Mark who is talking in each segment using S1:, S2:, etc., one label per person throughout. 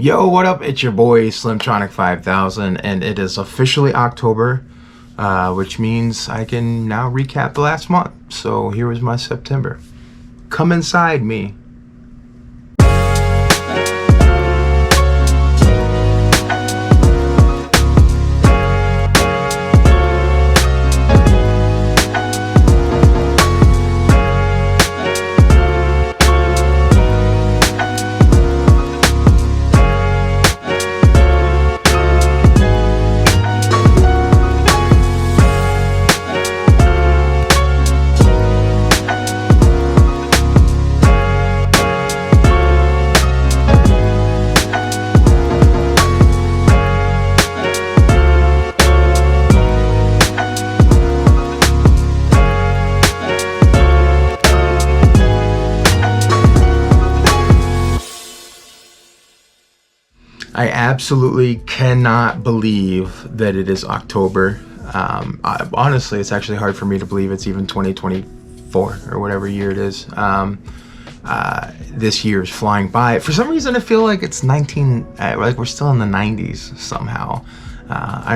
S1: Yo, what up? It's your boy Slimtronic5k, and it is officially October, which means I can now recap the last month. So here was my September. Come inside me. I absolutely cannot believe that it is October. Honestly, it's actually hard for me to believe it's even 2024 or whatever year it is. This year is flying by. For some reason, I feel like it's like we're still in the 90s somehow.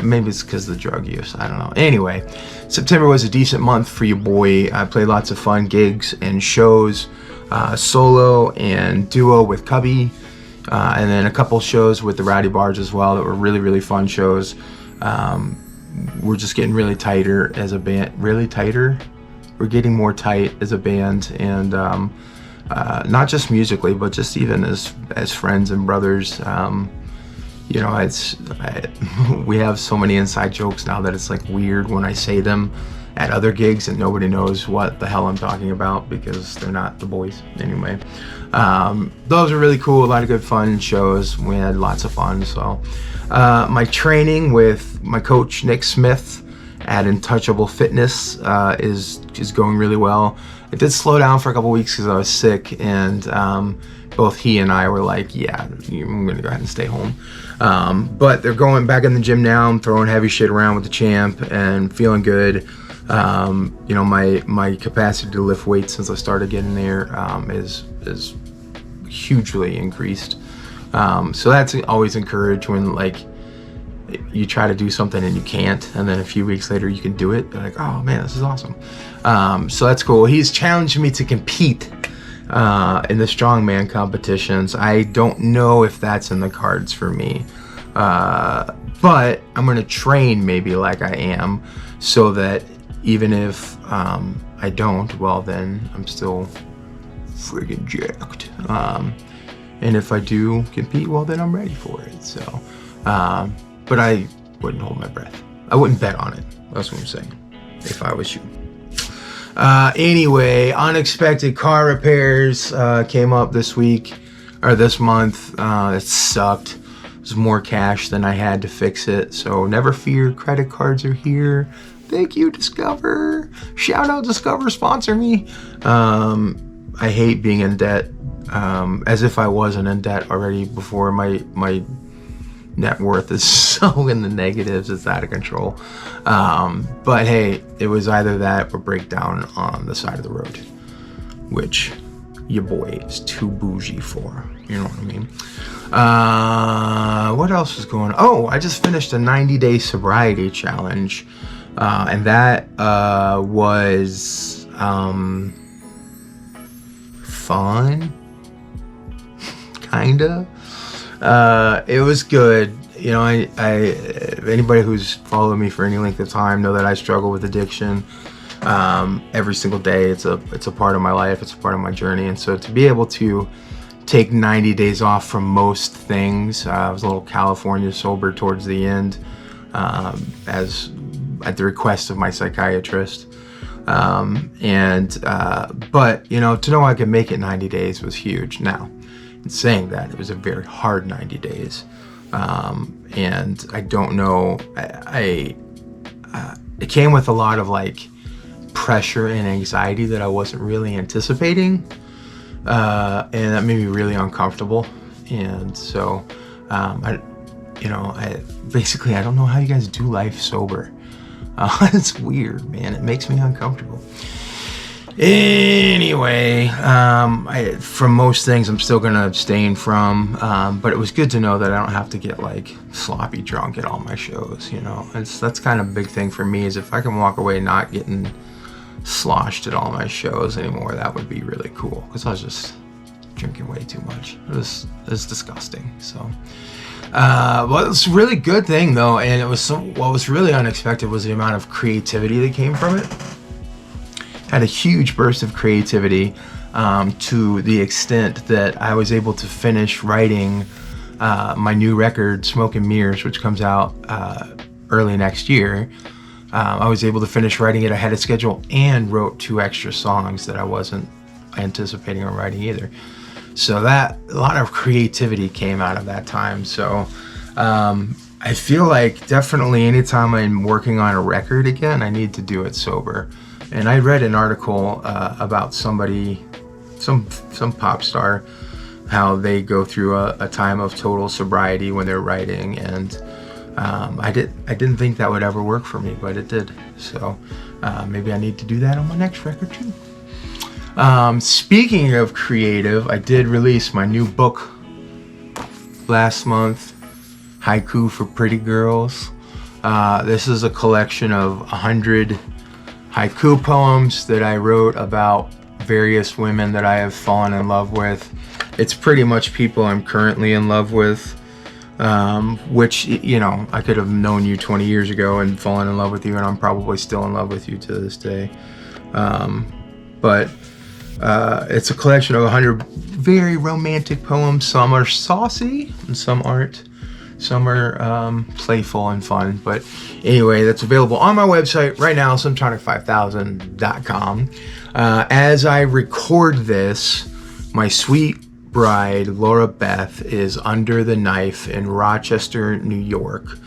S1: Maybe it's because of the drug use. I don't know. Anyway, September was a decent month for your boy. I played lots of fun gigs and shows, solo and duo with Cubby. And then a couple shows with the Rowdy Bars as well that were really, really fun shows. We're just getting really tighter as a band. We're getting more tight as a band, and not just musically, but just even as friends and brothers. You know, we have so many inside jokes now that it's like weird when I say them at other gigs and nobody knows what the hell I'm talking about because they're not the boys. Anyway, those were really cool. A lot of good fun shows. We had lots of fun. So my training with my coach Nick Smith at Untouchable Fitness is going really well. It did slow down for a couple weeks because I was sick, and both he and I were like, yeah, I'm gonna go ahead and stay home. But they're going back in the gym now. I'm throwing heavy shit around with the champ and feeling good. You know, my capacity to lift weights since I started getting there is hugely increased. So that's always encouraged when like you try to do something and you can't, and then a few weeks later you can do it. You're like, oh man, this is awesome. So that's cool. He's challenged me to compete in the strongman competitions. I don't know if that's in the cards for me, but I'm gonna train maybe like I am, so that even if I don't, well then I'm still friggin' jacked. And if I do compete, well then I'm ready for it. So, but I wouldn't hold my breath. I wouldn't bet on it. That's what I'm saying, if I was you. Anyway, unexpected car repairs came up this week, or this month. It sucked. It was more cash than I had to fix it. So never fear, credit cards are here. Thank you, Discover. Shout out Discover, sponsor me. I hate being in debt, as if I wasn't in debt already before. My net worth is so in the negatives, it's out of control. But hey, it was either that or breakdown on the side of the road, which your boy is too bougie for. You know what I mean? What else was going on? Oh, I just finished a 90-day sobriety challenge. And that was fun, kinda. It was good. You know, anybody who's followed me for any length of time know that I struggle with addiction every single day. It's a part of my life. It's a part of my journey. And so to be able to take 90 days off from most things, I was a little California sober towards the end, at the request of my psychiatrist. But you know, to know I could make it 90 days was huge. Now, in saying that, it was a very hard 90 days. And I don't know, it came with a lot of like pressure and anxiety that I wasn't really anticipating. And that made me really uncomfortable. And so, I don't know how you guys do life sober. It's weird, man. It makes me uncomfortable. Anyway, from most things I'm still gonna abstain from, but it was good to know that I don't have to get like sloppy drunk at all my shows, you know. That's kind of a big thing for me, is if I can walk away not getting sloshed at all my shows anymore, that would be really cool, because I was just drinking way too much. It was disgusting. So well, it's a really good thing though, and it was what was really unexpected was the amount of creativity that came from it. Had a huge burst of creativity, to the extent that I was able to finish writing my new record, Smoke and Mirrors, which comes out early next year. I was able to finish writing it ahead of schedule and wrote 2 extra songs that I wasn't anticipating on writing either. So that a lot of creativity came out of that time. So I feel like definitely anytime I'm working on a record again, I need to do it sober. And I read an article about somebody, some pop star, how they go through a time of total sobriety when they're writing, and I didn't think that would ever work for me, but it did. So maybe I need to do that on my next record too. Speaking of creative, I did release my new book last month, Haiku for Pretty Girls. This is a collection of 100 haiku poems that I wrote about various women that I have fallen in love with. It's pretty much people I'm currently in love with, which, you know, I could have known you 20 years ago and fallen in love with you, and I'm probably still in love with you to this day. But it's a collection of 100 very romantic poems. Some are saucy and some aren't. Some are playful and fun. But anyway, that's available on my website right now, Slimtronic5k.com. As I record this, my sweet bride, Laura Beth, is under the knife in Rochester, New York.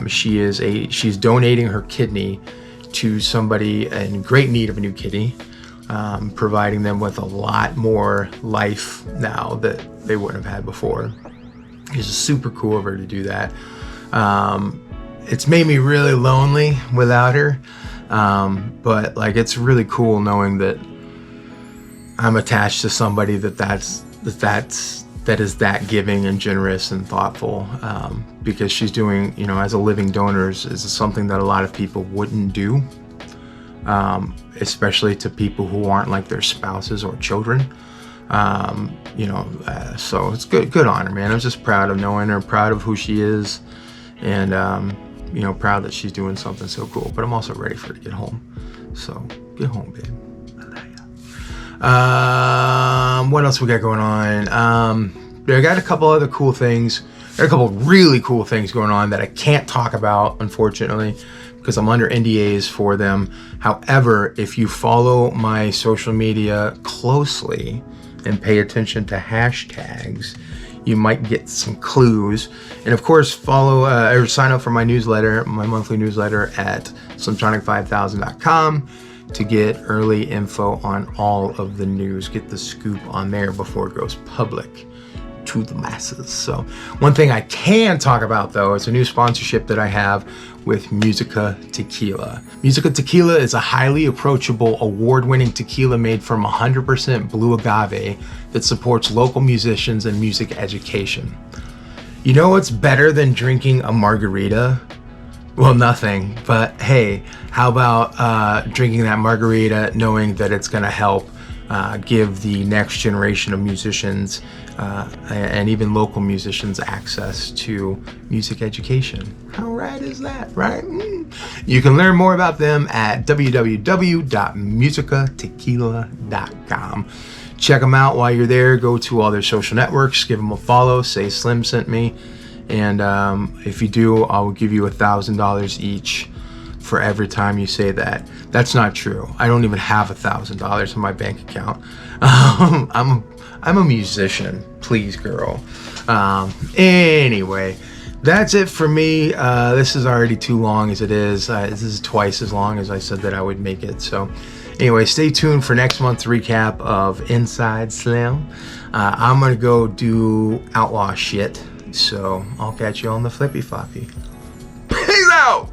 S1: She's donating her kidney to somebody in great need of a new kidney, providing them with a lot more life now that they wouldn't have had before. It's super cool of her to do that. It's made me really lonely without her, but like, it's really cool knowing that I'm attached to somebody that is that giving and generous and thoughtful, because she's doing, you know, as a living donor is something that a lot of people wouldn't do, especially to people who aren't like their spouses or children. So it's good on her, man. I'm just proud of knowing her, proud of who she is, and proud that she's doing something so cool. But I'm also ready for her to get home. So get home, babe. I love ya. What else we got going on? I got a couple other cool things. There are a couple of really cool things going on that I can't talk about, unfortunately, because I'm under NDAs for them. However, if you follow my social media closely and pay attention to hashtags, you might get some clues. And of course, follow or sign up for my newsletter, my monthly newsletter at Slimtronic5k.com to get early info on all of the news. Get the scoop on there before it goes public to the masses. So one thing I can talk about though is a new sponsorship that I have with Musica Tequila. Musica Tequila is a highly approachable, award-winning tequila made from 100% blue agave that supports local musicians and music education. You know what's better than drinking a margarita? Well, nothing, but hey, how about drinking that margarita knowing that it's gonna help give the next generation of musicians and even local musicians access to music education. How rad is that, right? You can learn more about them at www.musicatequila.com. Check them out while you're there. Go to all their social networks, give them a follow, say Slim sent me, and if you do, I'll give you $1,000 each for every time you say that. That's not true. I don't even have $1,000 in my bank account. I'm a musician, please, girl. Anyway, that's it for me. This is already too long as it is. This is twice as long as I said that I would make it. So anyway, stay tuned for next month's recap of Inside Slim. I'm gonna go do outlaw shit. So I'll catch you on the flippy floppy. Peace out!